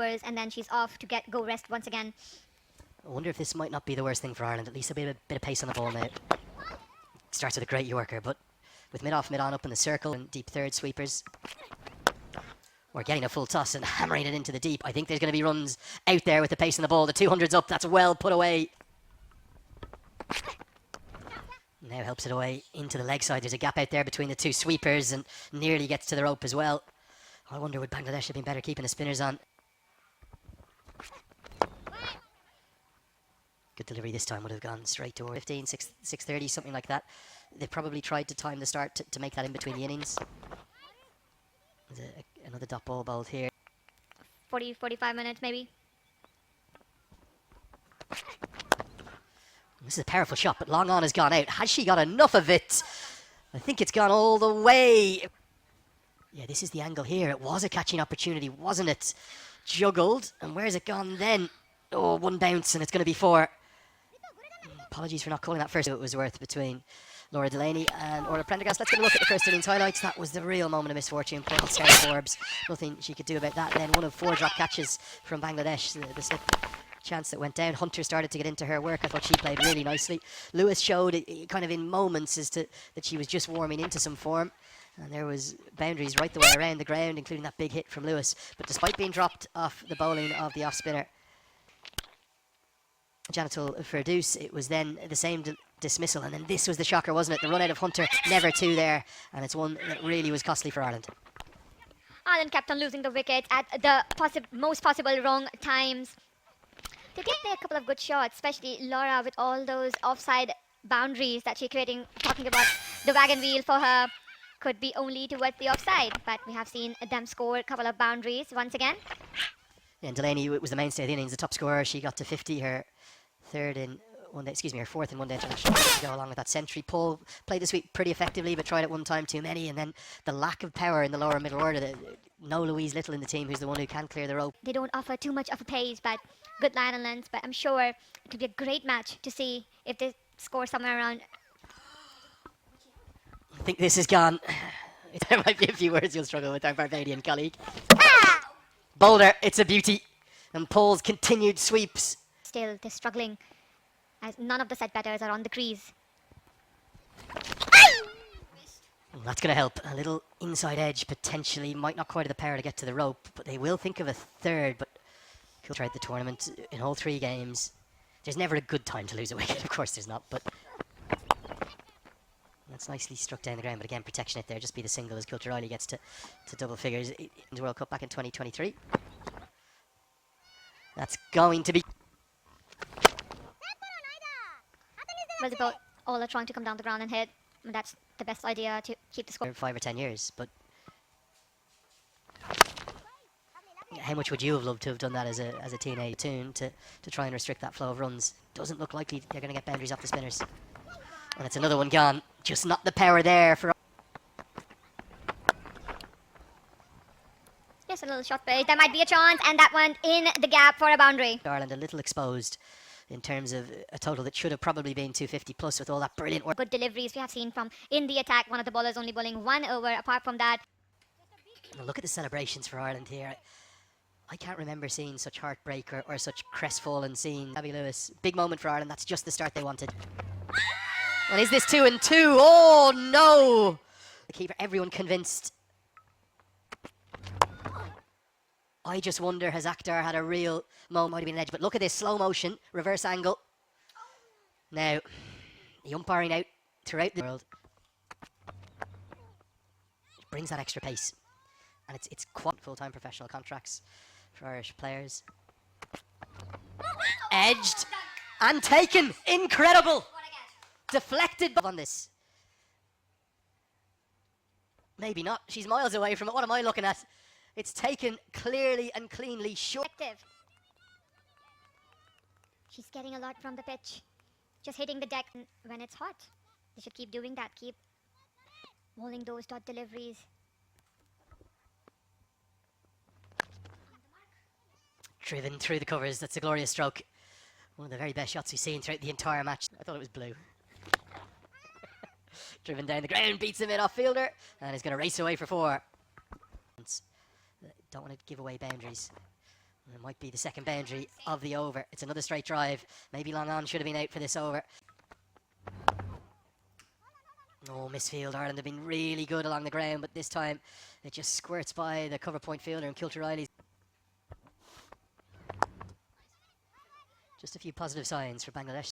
overs, and then she's off to go rest once again. I wonder if this might not be the worst thing for Ireland. At least a bit of pace on the ball now. Starts with a great Yorker, but with mid-off, mid-on up in the circle and deep third sweepers, we're getting a full toss and hammering it into the deep. I think there's going to be runs out there with the pace on the ball. The 200's up. That's well put away. Now helps it away into the leg side. There's a gap out there between the two sweepers and nearly gets to the rope as well. I wonder would Bangladesh have been better keeping the spinners on. Good delivery this time, would have gone straight to 15, 6:30, something like that. They probably tried to time the start to make that in between the innings. There's another dot ball bowled here. 45 minutes maybe. This is a powerful shot, but long on has gone out. Has she got enough of it? I think it's gone all the way. Yeah, this is the angle here. It was a catching opportunity, wasn't it? Juggled, and where's it gone then? Oh, one bounce, and it's going to be 4. Apologies for not calling that first. It was worth between Laura Delaney and Orla Prendergast. Let's get a look at the first innings highlights. That was the real moment of misfortune. Poor Sarah Forbes. Nothing she could do about that. And then one of 4 drop catches from Bangladesh. The slip chance that went down. Hunter started to get into her work. I thought she played really nicely. Lewis showed kind of in moments that she was just warming into some form. And there was boundaries right the way around the ground, including that big hit from Lewis. But despite being dropped off the bowling of the off-spinner, Janital Ferdouse, it was then the same dismissal, and then this was the shocker, wasn't it? The run out of Hunter, never 2 there, and it's one that really was costly for Ireland. Ireland kept on losing the wickets at the most possible wrong times. They did play a couple of good shots, especially Laura with all those offside boundaries that she's creating, talking about the wagon wheel for her could be only towards the offside, but we have seen them score a couple of boundaries once again. Yeah, and Delaney was the mainstay of the innings, the top scorer. She got to 50, her fourth in one day international to go along with that century. Paul played the sweep pretty effectively, but tried it one time too many, and then the lack of power in the lower middle order. No Louise Little in the team, who's the one who can clear the rope. They don't offer too much of a pace, but good line and length. But I'm sure it will be a great match to see if they score somewhere around. I think this is gone. There might be a few words you'll struggle with, our Barbadian colleague. Boulder, it's a beauty. And Paul's continued sweeps. Still, they're struggling as none of the set batters are on the crease. Well, that's going to help. A little inside edge potentially. Might not quite have the power to get to the rope, but they will think of a third. But throughout the tournament, in all 3 games, there's never a good time to lose a wicket. Of course there's not, but that's nicely struck down the ground. But again, protection it there. Just be the single as Coulter Riley gets to double figures in the World Cup back in 2023. That's going to be... Well, they both all are trying to come down the ground and hit. And that's the best idea to keep the score. 5 or 10 years, but how much would you have loved to have done that as a teenage tune to try and restrict that flow of runs? Doesn't look likely they're going to get boundaries off the spinners. And it's another one gone. Just not the power there for... Yes, a little shot page. There might be a chance, and that one in the gap for a boundary. Ireland a little exposed in terms of a total that should have probably been 250 plus with all that brilliant work. Good deliveries we have seen from in the attack. One of the bowlers only bowling 1 over. Apart from that, Look at the celebrations for Ireland here. I can't remember seeing such heartbreak or such crestfallen scene. Abby Lewis, big moment for Ireland. That's just the start they wanted. And is this 2 and 2? Oh no! The keeper, everyone convinced. I just wonder, has Akhtar had a real moment? Might have been an edge, but look at this slow motion, reverse angle. Now, the umpiring out throughout the world brings that extra pace, and it's quite full-time professional contracts for Irish players. Edged and taken, incredible. Deflected on this. Maybe not. She's miles away from it. What am I looking at? It's taken clearly and cleanly short. She's getting a lot from the pitch. Just hitting the deck when it's hot. They should keep doing that. Keep bowling those dot deliveries. Driven through the covers. That's a glorious stroke. One of the very best shots we've seen throughout the entire match. I thought it was blue. Driven down the ground, beats him in off fielder, and is going to race away for 4. Don't want to give away boundaries. It might be the second boundary of the over. It's another straight drive. Maybe long on should have been out for this over. Oh, misfield. Ireland have been really good along the ground, but this time it just squirts by the cover point fielder and Kilter Riley's. Just a few positive signs for Bangladesh.